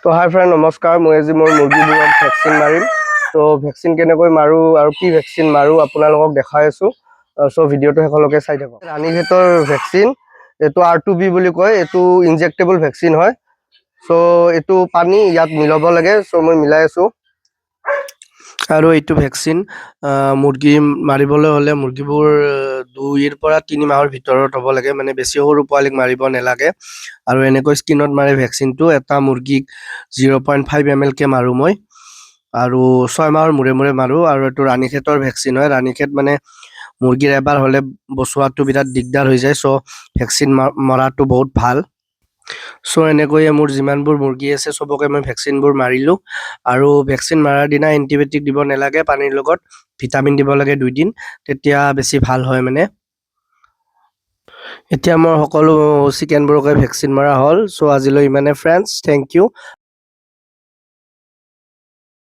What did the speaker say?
তো হাই ফ্ৰেণ্ড নমস্কাৰ মই আজি মোৰ মুৰ্গীবোৰক ভেকচিন মাৰিম তো ভেকচিন কেনেকৈ মাৰো আৰু কি ভেকচিন মাৰো আপোনালোকক দেখাই আছো সো ভিডিঅটো শেষলৈকে চাই থাকক ৰাণীক্ষেতৰ ভেকচিন এটো R2B বুলি কয় এটো ইনজেক্টেবল ভেকচিন হয় সো এটো পানী ইয়াত মিলাব লাগে সো মই মিলাই আছো আৰু এইটো ভেকচিন মুৰ্গী মাৰিবলৈ হলে মুৰ্গীবোৰ 2 পৰা 3 মাহৰ ভিতৰত হ'ব লাগে মানে বেছি সৰু পোৱালিক মাৰিব নালাগে আৰু এনেকৈ স্কিনত মাৰে ভেকচিনটো এটা মুৰ্গীক 0.5 ml কে মাৰো মই আৰু 6 মাহৰ মূৰে মূৰে মাৰো আৰু এটো ৰাণীক্ষেতৰ ভেকচিন হয় ৰাণীক্ষেত মানে মুৰ্গীৰ এবাৰ হলে বসুৱাটো বিৰাট দিগদাৰ হৈ যায় সো ভেকচিন মৰাটো বহুত ভাল সো এনেকৈ মোৰ যিমানবোৰ মুৰ্গী আছে সবকে মই ভেকচিনবোৰ মাৰিলো আৰু ভেকচিন মাৰাৰ দিনা এন্টিবায়োটিক দিব নালাগে পানীৰ লগত ভিটামিন দিব লাগে 2 দিন তেতিয়া বেছি ভাল হয় মানে এতিয়া মোৰ সকলো চিকেনবোৰকে ভেকচিন মাৰা হ'ল সো আজিলৈ ইমানে ফ্ৰেণ্ডছ থ্যাংক ইউ